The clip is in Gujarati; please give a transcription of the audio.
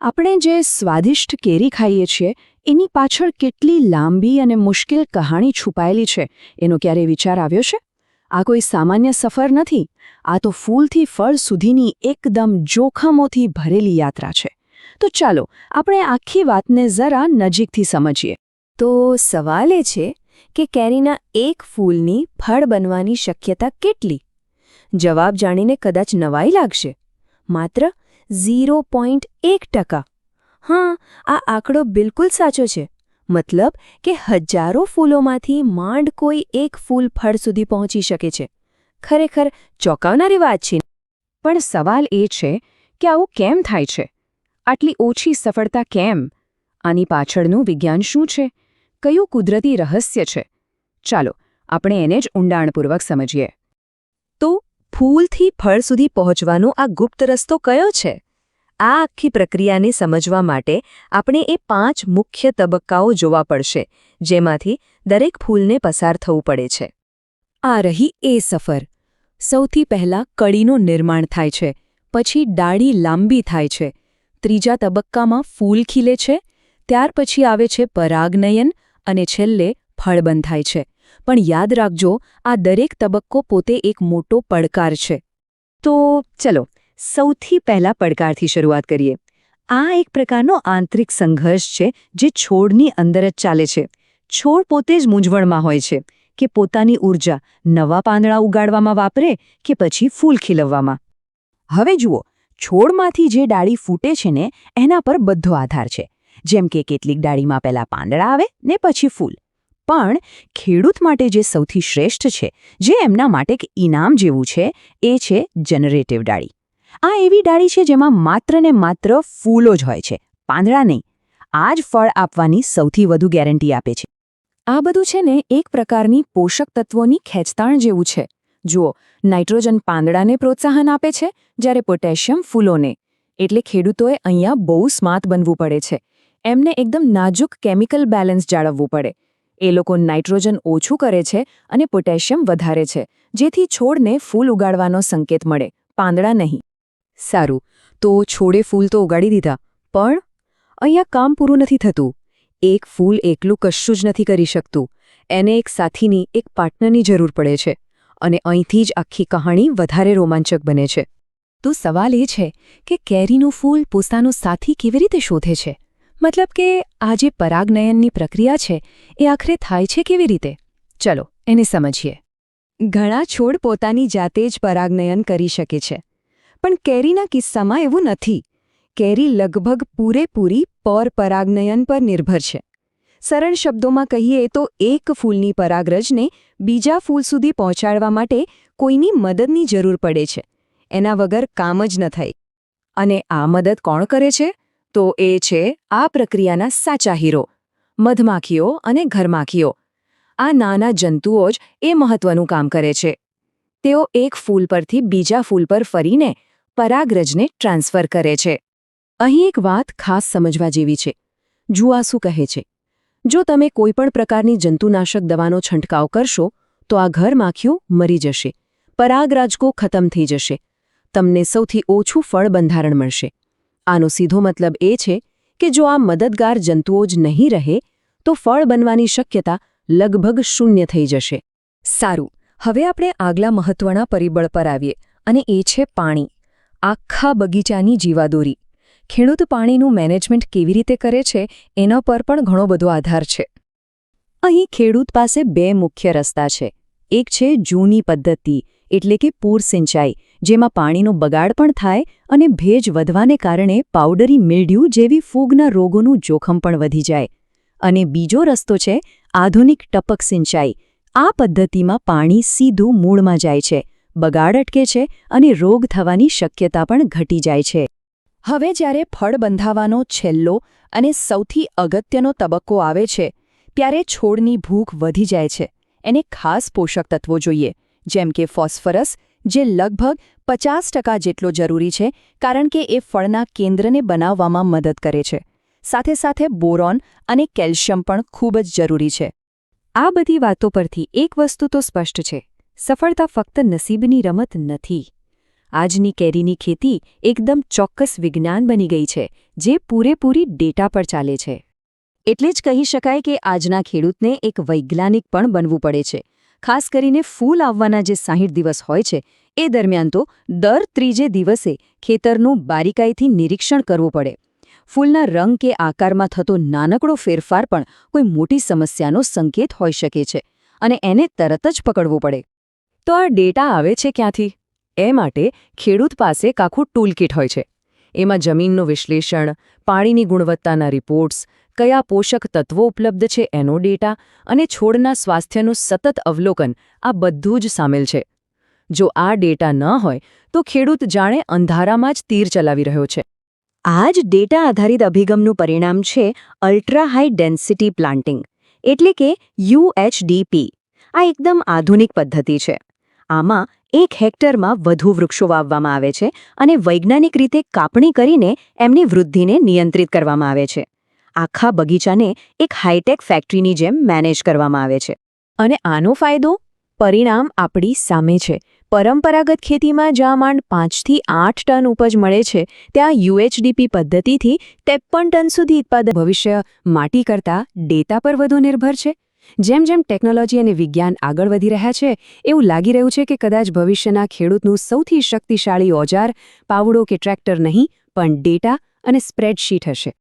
આપણે જે સ્વાદિષ્ટ કેરી ખાઈએ છીએ એની પાછળ કેટલી લાંબી અને મુશ્કેલ કહાણી છુપાયેલી છે એનો ક્યારે વિચાર આવ્યો છે? આ કોઈ સામાન્ય સફર નથી, આ તો ફૂલથી ફળ સુધીની એકદમ જોખમોથી ભરેલી યાત્રા છે. તો ચાલો આપણે આખી વાતને જરા નજીકથી સમજીએ. તો સવાલ એ છે કે કેરીના એક ફૂલની ફળ બનવાની શક્યતા કેટલી? જવાબ જાણીને કદાચ નવાઈ લાગશે. માત્ર 0.1%. હા, આ આંકડો બિલકુલ સાચો છે. મતલબ કે હજારો ફૂલોમાંથી માંડ કોઈ એક ફૂલ ફળ સુધી પહોંચી શકે છે. ખરેખર ચોંકાવનારી વાત છે. પણ સવાલ એ છે કે આવું કેમ થાય છે? આટલી ઓછી સફળતા કેમ? આની પાછળનું વિજ્ઞાન શું છે? કયું કુદરતી રહસ્ય છે? ચાલો આપણે એને જ ઊંડાણપૂર્વક સમજીએ. તો ફૂલથી ફળ સુધી પહોંચવાનો આ ગુપ્ત રસ્તો કયો છે? આ આખી પ્રક્રિયાને સમજવા માટે આપણે એ 5 મુખ્ય તબક્કાઓ જોવા પડશે, જેમાંથી દરેક ફૂલને પસાર થવું પડે છે. આ રહી એ સફર. સૌથી પહેલાં કળીનું નિર્માણ થાય છે, પછી ડાળી લાંબી થાય છે, ત્રીજા તબક્કામાં ફૂલ ખીલે છે, ત્યાર પછી આવે છે પરાગનયન અને છેલ્લે ફળ બંધાય છે. પણ યાદ રાખજો, આ દરેક તબક્કો પોતે એક મોટો પડકાર છે. તો ચલો સૌથી પહેલા પડકારથી શરૂઆત કરીએ. આ એક પ્રકારનો આંતરિક સંઘર્ષ છે જે છોડની અંદર જ ચાલે છે. છોડ પોતે જ મૂંઝવણમાં હોય છે કે પોતાની ઊર્જા નવા પાંદડા ઉગાડવામાં વાપરે કે પછી ફૂલ ખીલવવામાં. હવે જુઓ, છોડમાંથી જે ડાળી ફૂટે છે ને એના પર બધો આધાર છે. જેમ કે કેટલીક ડાળીમાં પહેલા પાંદડા આવે ને પછી ફૂલ. પણ ખેડૂત માટે જે સૌથી શ્રેષ્ઠ છે, જે એમના માટે એક ઇનામ જેવું છે, એ છે જનરેટિવ ડાળી. આ એવી ડાળી છે જેમાં માત્ર ને માત્ર ફૂલો જ હોય છે, પાંદડા નહીં. આ જ ફળ આપવાની સૌથી વધુ ગેરંટી આપે છે. આ બધું છે ને એક પ્રકારની પોષક તત્વોની ખેંચતાણ જેવું છે. જુઓ, નાઇટ્રોજન પાંદડાને પ્રોત્સાહન આપે છે, જ્યારે પોટેશિયમ ફૂલોને. એટલે ખેડૂતોએ અહીંયા બહુ સ્માર્ટ બનવું પડે છે. એમને એકદમ નાજુક કેમિકલ બેલેન્સ જાળવવું પડે. એ લોકો નાઇટ્રોજન ઓછું કરે છે અને પોટેશિયમ વધારે છે, જેથી છોડને ફૂલ ઉગાડવાનો સંકેત મળે, પાંદડા નહીં. સારું, તો છોડે ફૂલ તો ઉગાડી દીધા, પણ અહીંયા કામ પૂરું નથી થતું. એક ફૂલ એકલું કશું જ નથી કરી શકતું. એને એક સાથીની, એક પાર્ટનરની જરૂર પડે છે. અને અહીંથી જ આખી કહાણી વધારે રોમાંચક બને છે. તો સવાલ એ છે કે કેરીનું ફૂલ પોતાનો સાથી કેવી રીતે શોધે છે? મતલબ કે આ જે પરાગનયનની પ્રક્રિયા છે એ આખરે થાય છે કેવી રીતે? ચલો એને સમજીએ. ઘણા છોડ પોતાની જાતે જ પરાગનયન કરી શકે છે, પણ કેરીના કિસ્સામાં એવું નથી. કેરી લગભગ પૂરેપૂરી પરાગનયન પર નિર્ભર છે. સરળ શબ્દોમાં કહીએ તો એક ફૂલની પરાગરજને બીજા ફૂલ સુધી પહોંચાડવા માટે કોઈની મદદની જરૂર પડે છે. એના વગર કામ જ ન થાય. અને આ મદદ કોણ કરે છે? તો એ છે આ પ્રક્રિયાના સાચા હીરો, મધમાખીઓ અને ઘરમાખીઓ. આ નાના જંતુઓ જ એ મહત્વનું કામ કરે છે. તેઓ એક ફૂલ પરથી બીજા ફૂલ પર ફરીને પરાગરજને ટ્રાન્સફર કરે છે. અહીં એક વાત ખાસ સમજવા જેવી છે. જુઓ આ શું કહે છે. જો તમે કોઈપણ પ્રકારની જંતુનાશક દવાનો છંટકાવ કરશો તો આ ઘરમાખીઓ મરી જશે, પરાગરાજકો ખતમ થઈ જશે, તમને સૌથી ઓછું ફળ બંધારણ મળશે. આનો સીધો મતલબ એ છે કે જો આ મદદગાર જંતુઓ જ નહીં રહે તો ફળ બનવાની શક્યતા લગભગ શૂન્ય થઈ જશે. સારું, હવે આપણે આગલા મહત્વના પરિબળ પર આવીએ, અને એ છે પાણી. આખા બગીચાની જીવાદોરી. ખેડૂત પાણીનું મેનેજમેન્ટ કેવી રીતે કરે છે એના પર પણ ઘણો બધો આધાર છે. અહીં ખેડૂત પાસે 2 મુખ્ય રસ્તા છે. એક છે જૂની પદ્ધતિ, એટલે કે પૂર સિંચાઈ, જેમાં પાણીનો બગાડ પણ થાય અને ભેજ વધવાને કારણે પાવડરી મિલ્ડ્યુ જેવી ફૂગના રોગોનું જોખમ પણ વધી જાય. અને બીજો રસ્તો છે આધુનિક ટપક સિંચાઈ. આ પદ્ધતિમાં પાણી સીધું મૂળમાં જાય છે, બગાડ અટકે છે અને રોગ થવાની શક્યતા પણ ઘટી જાય છે. હવે જ્યારે ફળ બંધાવાનો છેલ્લો અને સૌથી અગત્યનો તબક્કો આવે છે, ત્યારે છોડની ભૂખ વધી જાય છે. એને ખાસ પોષક તત્વો જોઈએ, જેમ કે ફોસ્ફરસ, જે લગભગ 50% જેટલો જરૂરી છે, કારણ કે એ ફળના કેન્દ્રને બનાવવામાં મદદ કરે છે. સાથે સાથે બોરોન અને કેલ્શિયમ પણ ખૂબ જ જરૂરી છે. આ બધી વાતો પરથી એક વસ્તુ તો સ્પષ્ટ છે: સફળતા ફક્ત નસીબની રમત નથી. આજની કેરીની ખેતી એકદમ ચોક્કસ વિજ્ઞાન બની ગઈ છે, જે પૂરેપૂરી ડેટા પર ચાલે છે. એટલે જ કહી શકાય કે આજના ખેડૂતને એક વૈજ્ઞાનિક પણ બનવું પડે છે. ખાસ કરીને ફૂલ આવવાના જે 60 દિવસ હોય છે એ દરમિયાન તો દર ત્રીજે દિવસે ખેતરનું બારીકાઈથી નિરીક્ષણ કરવું પડે. ફૂલના રંગ કે આકારમાં થતો નાનકડો ફેરફાર પણ કોઈ મોટી સમસ્યાનો સંકેત હોઈ શકે છે અને એને તરત જ પકડવો પડે. તો આ ડેટા આવે છે ક્યાંથી? એ માટે ખેડૂત પાસે એક આખું ટૂલકિટ હોય છે. એમાં જમીનનું વિશ્લેષણ, પાણીની ગુણવત્તાના રિપોર્ટ્સ, કયા પોષક તત્વો ઉપલબ્ધ છે એનો ડેટા અને છોડના સ્વાસ્થ્યનું સતત અવલોકન આ બધું જ સામેલ છે. જો આ ડેટા ન હોય તો ખેડૂત જાણે અંધારામાં જ તીર ચલાવી રહ્યો છે. આ જ ડેટા આધારિત અભિગમનું પરિણામ છે અલ્ટ્રા હાઈ ડેન્સિટી પ્લાન્ટિંગ, એટલે કે UHDP. આ એકદમ આધુનિક પદ્ધતિ છે. આમાં 1 હેક્ટરમાં વધુ વૃક્ષો વાવવામાં આવે છે અને વૈજ્ઞાનિક રીતે કાપણી કરીને એમની વૃદ્ધિને નિયંત્રિત કરવામાં આવે છે. આખા બગીચાને એક હાઈટેક ફેક્ટરીની જેમ મેનેજ કરવામાં આવે છે. અને આનો ફાયદો? પરિણામ આપણી સામે છે. પરંપરાગત ખેતીમાં જ્યાં માંડ 5 થી 8 ટન ઉપજ મળે છે, ત્યાં UHDP પદ્ધતિથી 53 ટન સુધી ઉત્પાદન. ભવિષ્ય માટી કરતાં ડેટા પર વધુ નિર્ભર છે. જેમ જેમ ટેકનોલોજી અને વિજ્ઞાન આગળ વધી રહ્યા છે, એવું લાગી રહ્યું છે કે કદાચ ભવિષ્યના ખેડૂતનું સૌથી શક્તિશાળી ઓજાર પાવડો કે ટ્રેક્ટર નહીં, પણ ડેટા અને સ્પ્રેડશીટ હશે.